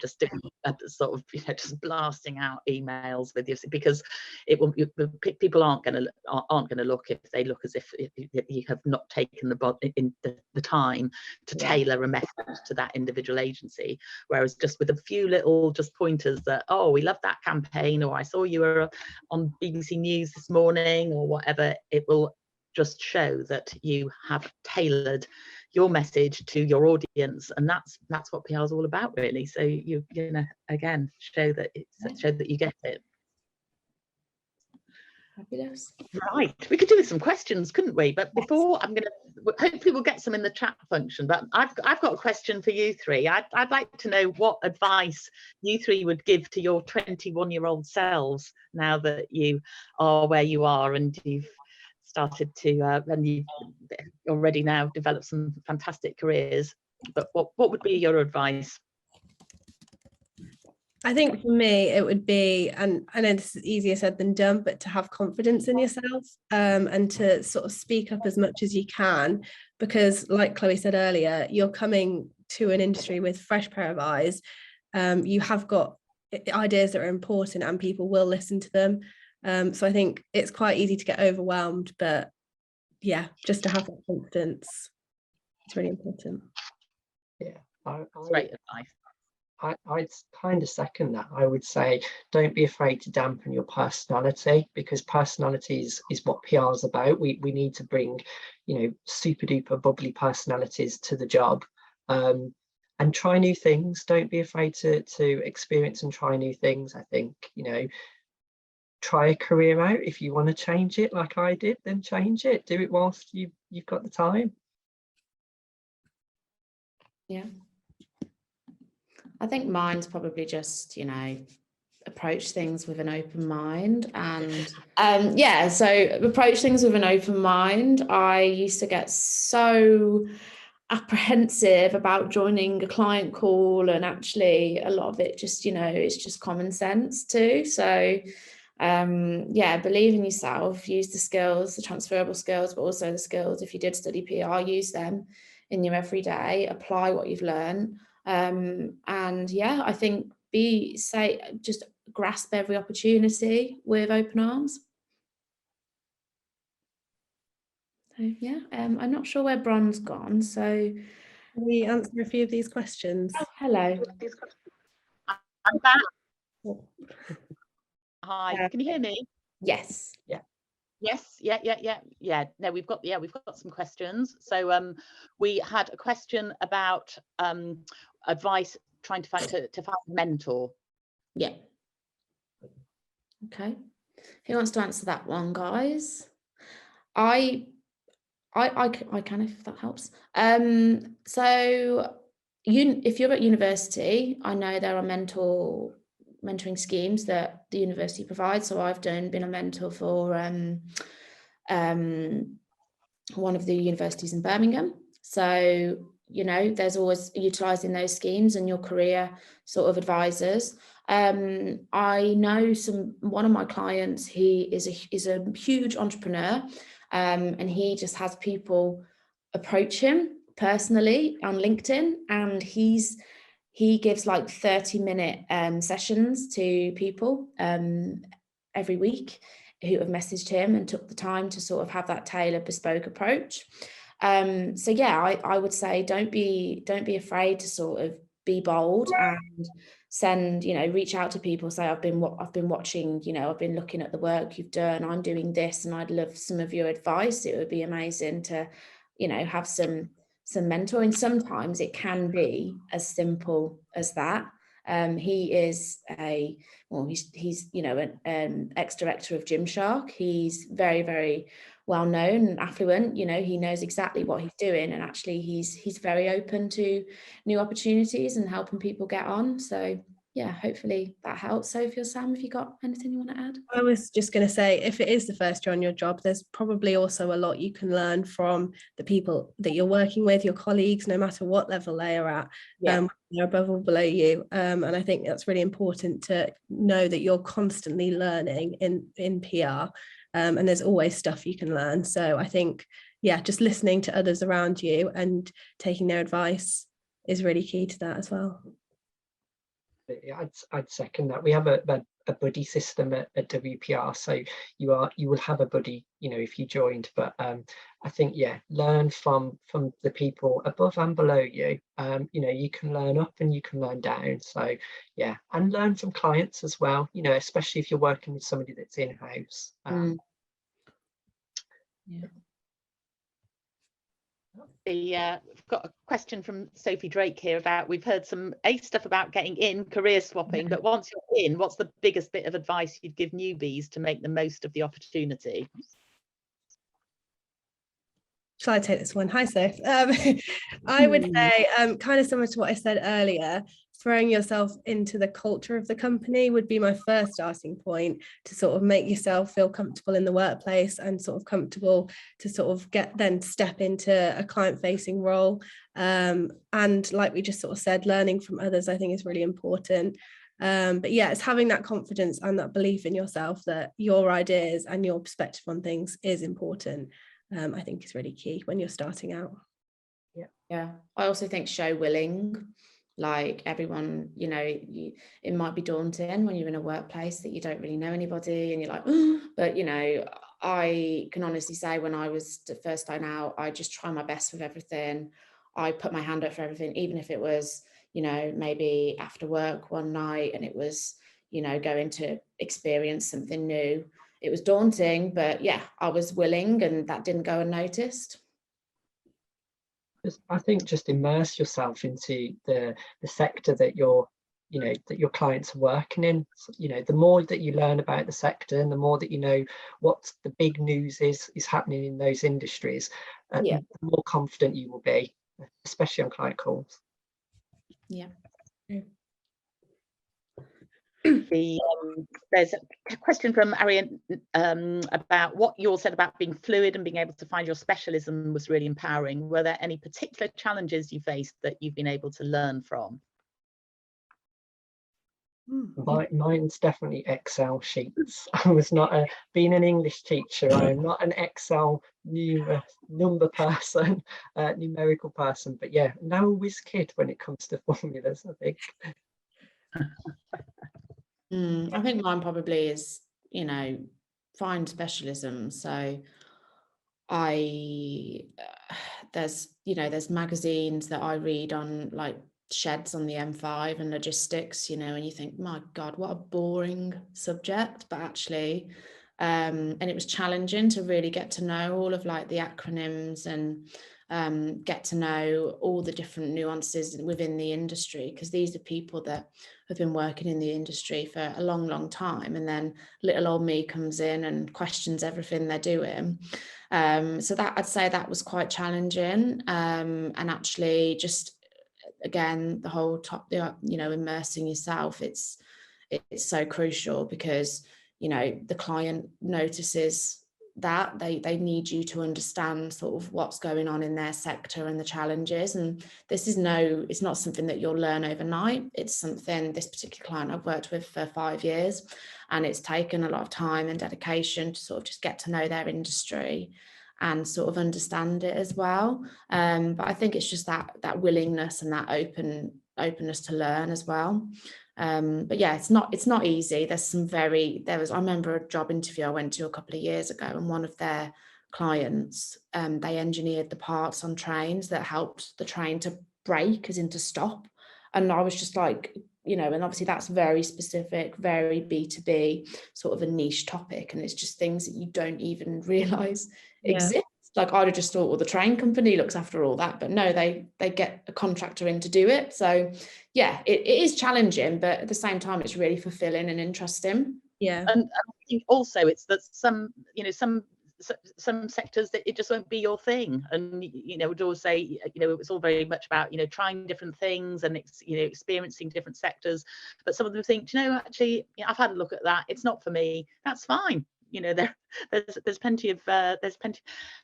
just doing sort of, just blasting out emails with you, because people aren't going to look if they look as if you have not taken the time to tailor a message to that individual agency. Whereas just with a few little just pointers that, oh, we love that campaign, or I saw you were on BBC News this morning, or whatever, it will just show that you have tailored your message to your audience, and that's what PR is all about, really. So you again show that you get it. Fabulous. Right, we could do with some questions, couldn't we? But before, hopefully we'll get some in the chat function. But I've got a question for you three. I'd like to know what advice you three would give to your 21-year-old selves now that you are where you are and you've started to and you've already now developed some fantastic careers. But what would be your advice? I think for me it would be, and I know this is easier said than done, but to have confidence in yourself, and to sort of speak up as much as you can, because like Chloe said earlier, you're coming to an industry with fresh pair of eyes. You have got ideas that are important and people will listen to them. So I think it's quite easy to get overwhelmed, but yeah, just to have that confidence, it's really important. Yeah, Great advice. I'd kind of second that. I would say don't be afraid to dampen your personality, because personality is what PR is about. We need to bring, super duper bubbly personalities to the job, and try new things. Don't be afraid to experience and try new things. I think, try a career out. If you want to change it like I did, then change it. Do it whilst you've got the time. Yeah. I think mine's probably just, approach things with an open mind, and so approach things with an open mind. I used to get so apprehensive about joining a client call, and actually a lot of it just, it's just common sense too. So believe in yourself, use the skills, the transferable skills, but also the skills, if you did study PR, use them in your everyday, apply what you've learned. I think just grasp every opportunity with open arms. So I'm not sure where Bron's gone, so can we answer a few of these questions? Oh, hello. I'm back. Hi, can you hear me? Yes. Yeah. Yes, yeah. No, we've got some questions. So we had a question about advice trying to find a mentor. Yeah. Okay. Who wants to answer that one, guys? I can, if that helps. So if you're at university, I know there are mentor mentoring schemes that the university provides. So I've been a mentor for one of the universities in Birmingham. So, you know, there's always utilising those schemes and your career sort of advisors. I know one of my clients, he is a huge entrepreneur, and he just has people approach him personally on LinkedIn, and he gives like 30-minute sessions to people every week who have messaged him and took the time to sort of have that tailored bespoke approach. So yeah, I would say don't be afraid to sort of be bold and send, you know, reach out to people, say I've been watching, you know, I've been looking at the work you've done, I'm doing this and I'd love some of your advice. It would be amazing to, you know, have some mentoring. Sometimes it can be as simple as that. He is he's you know an ex-director of Gymshark. He's very, very well known and affluent. You know, he knows exactly what he's doing, and actually he's very open to new opportunities and helping people get on. So yeah, hopefully that helps. Sophie or Sam, have you got anything you want to add? I was just going to say, if it is the first year on your job, there's probably also a lot you can learn from the people that you're working with, your colleagues, no matter what level they are at, they're above or below you. And I think that's really important to know that you're constantly learning in PR, and there's always stuff you can learn. So I think, yeah, just listening to others around you and taking their advice is really key to that as well. I'd second that. We have a buddy system at WPR, so you will have a buddy, you know, if you joined. But I think, yeah, learn from the people above and below you. You know, you can learn up and you can learn down. So yeah, and learn from clients as well. You know, especially if you're working with somebody that's in-house. Yeah. We've got a question from Sophie Drake here about, we've heard some stuff about getting in, career swapping, but once you're in, what's the biggest bit of advice you'd give newbies to make the most of the opportunity? Shall I take this one? Hi, Soph. I would say, kind of similar to what I said earlier, throwing yourself into the culture of the company would be my first starting point to sort of make yourself feel comfortable in the workplace and sort of comfortable to sort of then step into a client-facing role. And like we just sort of said, learning from others, I think, is really important. But yeah, it's having that confidence and that belief in yourself that your ideas and your perspective on things is important. I think is really key when you're starting out. Yeah, I also think show willing. Like everyone, you know, it might be daunting when you're in a workplace that you don't really know anybody and you're like, oh, but you know, I can honestly say when I was first starting out, I just try my best with everything. I put my hand up for everything, even if it was, you know, maybe after work one night and it was, you know, going to experience something new. It was daunting, but yeah, I was willing, and that didn't go unnoticed. I think just immerse yourself into the sector that your clients are working in. So, you know, the more that you learn about the sector and the more that you know what the big news is happening in those industries, the more confident you will be, especially on client calls. There's a question from Arian about what you all said about being fluid and being able to find your specialism was really empowering. Were there any particular challenges you faced that you've been able to learn from? Mine's definitely Excel sheets. I was not being an English teacher, I'm not an Excel number person, numerical person, but yeah, no whiz kid when it comes to formulas, I think. I think mine probably is, you know, find specialism. So there's magazines that I read on like sheds on the M5 and logistics, you know, and you think, my God, what a boring subject, but actually, and it was challenging to really get to know all of like the acronyms and get to know all the different nuances within the industry, because these are people that have been working in the industry for a long, long time, and then little old me comes in and questions everything they're doing. So that, I'd say that was quite challenging, and actually just again the whole you know, immersing yourself, it's it's so crucial, because, you know, the client notices that they need you to understand sort of what's going on in their sector and the challenges. And it's not something that you'll learn overnight. It's something, this particular client I've worked with for 5 years, and it's taken a lot of time and dedication to sort of just get to know their industry and sort of understand it as well. But I think it's just that willingness and that openness to learn as well. But yeah, it's not easy. I remember a job interview I went to a couple of years ago, and one of their clients, they engineered the parts on trains that helped the train to brake, as in to stop. And I was just like, you know, and obviously that's very specific, very B2B, sort of a niche topic, and it's just things that you don't even realise exist. Like, I'd have just thought, well, the train company looks after all that, but no, they get a contractor in to do it. So yeah, it is challenging, but at the same time, it's really fulfilling and interesting. Yeah. And I think also it's that some sectors that it just won't be your thing, and you know, would always say, you know, it's all very much about, you know, trying different things and experiencing different sectors. But some of them think, you know, actually, you know, I've had a look at that, it's not for me. That's fine. You know, there's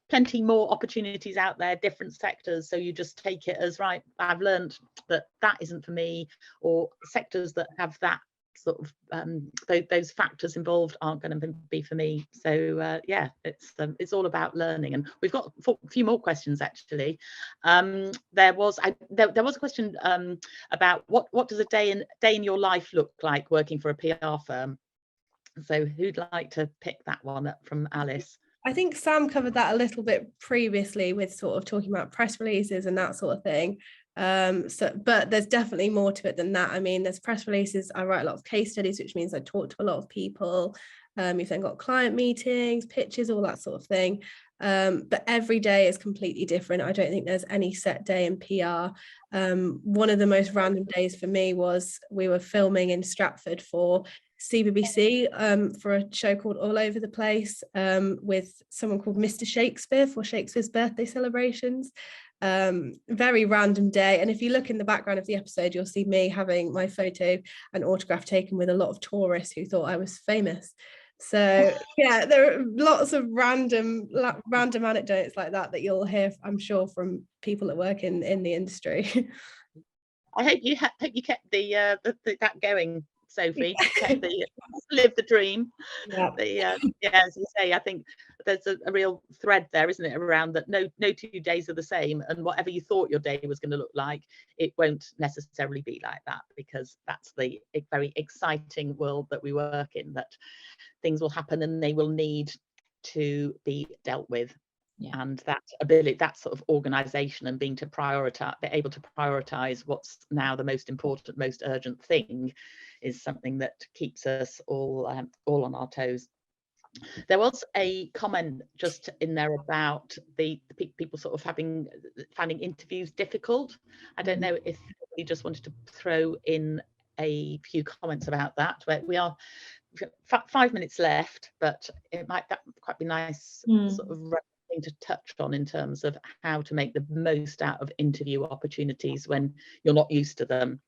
plenty more opportunities out there, different sectors. So you just take it as, right, I've learned that isn't for me, or sectors that have that sort of those factors involved aren't going to be for me. So yeah, it's all about learning. And we've got a few more questions actually. There was a question about what does a day in your life look like working for a PR firm? So who'd like to pick that one up from Alice? I think Sam covered that a little bit previously with sort of talking about press releases and that sort of thing. But there's definitely more to it than that. I mean, there's press releases. I write a lot of case studies, which means I talk to a lot of people. You've then got client meetings, pitches, all that sort of thing. But every day is completely different. I don't think there's any set day in PR. One of the most random days for me was we were filming in Stratford for CBBC for a show called All Over the Place with someone called Mr. Shakespeare for Shakespeare's birthday celebrations. Very random day, and if you look in the background of the episode, you'll see me having my photo and autograph taken with a lot of tourists who thought I was famous. So yeah, there are lots of random anecdotes like that you'll hear, I'm sure, from people that work in the industry. I hope you kept that going, Sophie. Live the dream. Yeah. As you say, I think there's a real thread there, isn't it, around that no 2 days are the same, and whatever you thought your day was going to look like, it won't necessarily be like that, because that's the very exciting world that we work in, that things will happen and they will need to be dealt with. Yeah. And that ability, that sort of organization, and being able to prioritize what's now the most important, most urgent thing, is something that keeps us all on our toes. There was a comment just in there about the people sort of finding interviews difficult. I don't know if you just wanted to throw in a few comments about that. Where we are 5 minutes left, but it might quite be nice sort of thing to touch on in terms of how to make the most out of interview opportunities when you're not used to them.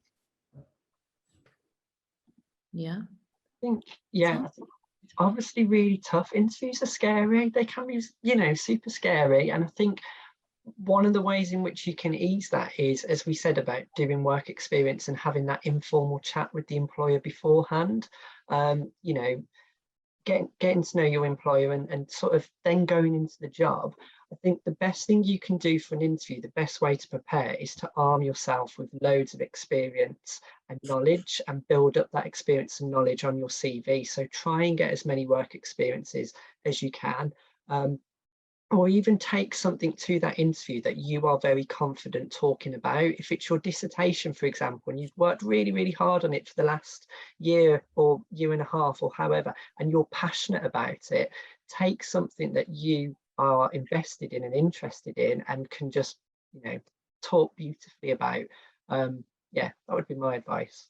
Yeah, I think it's obviously really tough. Interviews are scary. They can be, you know, super scary. And I think one of the ways in which you can ease that is, as we said, about doing work experience and having that informal chat with the employer beforehand. You know, getting to know your employer and sort of then going into the job. I think the best thing you can do for an interview, the best way to prepare, is to arm yourself with loads of experience and knowledge, and build up that experience and knowledge on your CV. So try and get as many work experiences as you can. Or even take something to that interview that you are very confident talking about. If it's your dissertation, for example, and you've worked really, really hard on it for the last year or year and a half or however, and you're passionate about it, take something that you are invested in and interested in and can just, you know, talk beautifully about. Yeah, that would be my advice.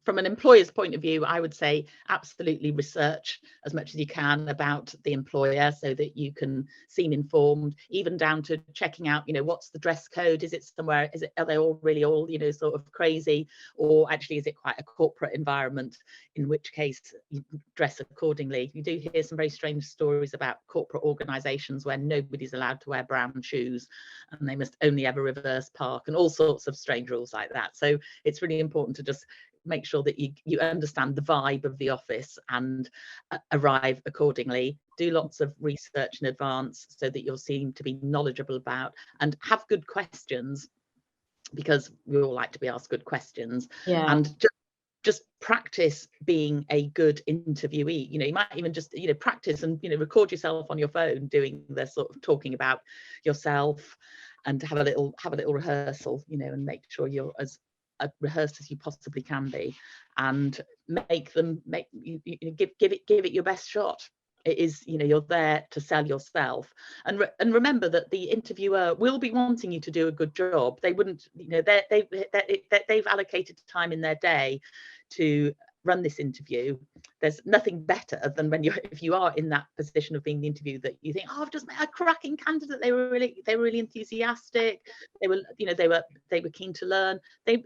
from an employer's point of view, I would say absolutely research as much as you can about the employer so that you can seem informed, even down to checking out, what's the dress code? Is it somewhere, are they all really all, sort of crazy, or actually is it quite a corporate environment, in which case you dress accordingly. You do hear some very strange stories about corporate organisations where nobody's allowed to wear brown shoes and they must only ever reverse park, and all sorts of strange rules like that. So it's really important to just make sure that you understand the vibe of the office and arrive accordingly. Do lots of research in advance so that you'll seem to be knowledgeable about, and have good questions, because we all like to be asked good questions. Yeah. And just practice being a good interviewee. You might even just practice and record yourself on your phone doing the sort of talking about yourself, and have a little rehearsal, and make sure you're as rehearsed as you possibly can be, and give it your best shot. It is, you're there to sell yourself, and remember that the interviewer will be wanting you to do a good job. They wouldn't, they've allocated time in their day to run this interview. There's nothing better than if you are in that position of being the interview, that you think, oh, I've just met a cracking candidate. They were really enthusiastic. They were keen to learn. They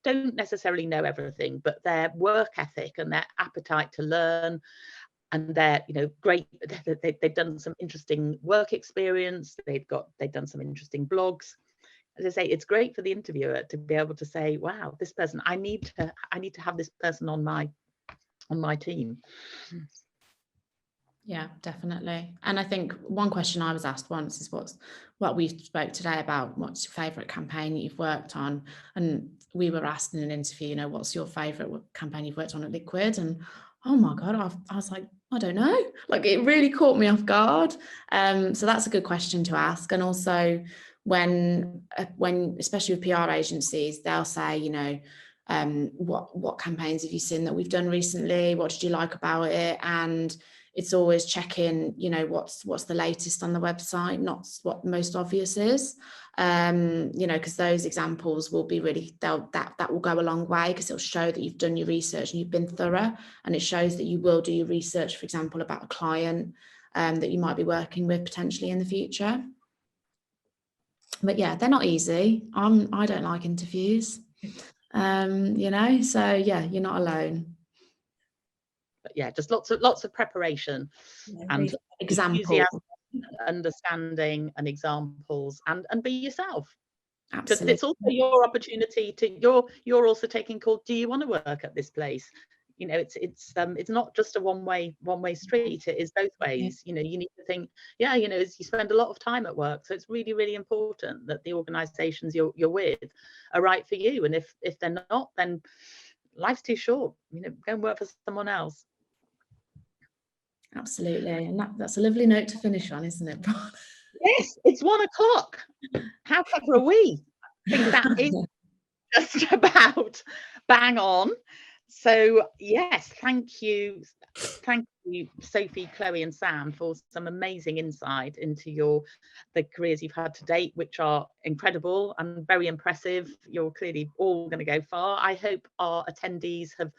don't necessarily know everything, but their work ethic and their appetite to learn, and they're great. They've done some interesting work experience. They've done some interesting blogs. As I say, it's great for the interviewer to be able to say, wow, this person, I need to have this person on my team. Yeah, definitely. And I think one question I was asked once is what we spoke today about, what's your favourite campaign that you've worked on? And we were asked in an interview, what's your favourite campaign you've worked on at Liquid? And oh my God, I was like, I don't know. Like, it really caught me off guard. So that's a good question to ask. And also when especially with PR agencies, they'll say, what campaigns have you seen that we've done recently? What did you like about it? And it's always checking, what's the latest on the website, not what most obvious is. Because those examples will be really, that will go a long way, because it'll show that you've done your research and you've been thorough, and it shows that you will do your research, for example, about a client that you might be working with potentially in the future. But yeah, they're not easy. I don't like interviews, so yeah, you're not alone. But yeah, just lots of preparation, and examples, understanding and examples, and be yourself. Absolutely. Because it's also your opportunity to you're also taking call. Do you want to work at this place? It's not just a one way street. It is both ways. You need to think, you spend a lot of time at work, so it's really, really important that the organisations you're with are right for you. And if they're not, then life's too short. Go and work for someone else. Absolutely. And that's a lovely note to finish on, isn't it, Bron? Yes, it's 1 o'clock. How clever are we? I think that is just about bang on. So yes, thank you, Sophie, Chloe and Sam, for some amazing insight into the careers you've had to date, which are incredible and very impressive. You're clearly all going to go far. I hope our attendees have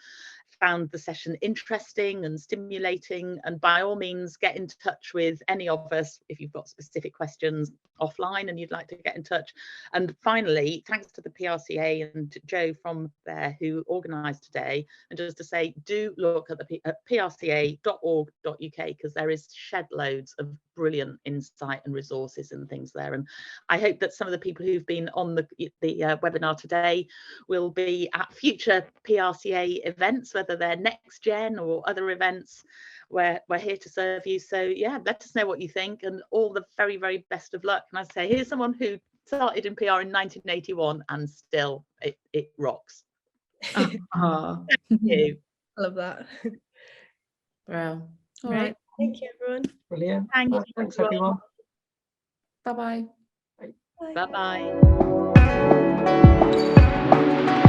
found the session interesting and stimulating, and by all means get in touch with any of us if you've got specific questions offline and you'd like to get in touch. And finally, thanks to the PRCA and Joe from there who organised today, and just to say, do look at prca.org.uk, because there is shed loads of brilliant insight and resources and things there. And I hope that some of the people who've been on the webinar today will be at future PRCA events, whether they're NextGen or other events. We're here to serve you. So yeah, let us know what you think, and all the very, very best of luck. And I say, here's someone who started in PR in 1981 and still it rocks. Thank you. I love that. Well, all Right. right. Thank you, everyone. Brilliant. Thanks, everyone. everyone. Bye-bye. Bye-bye.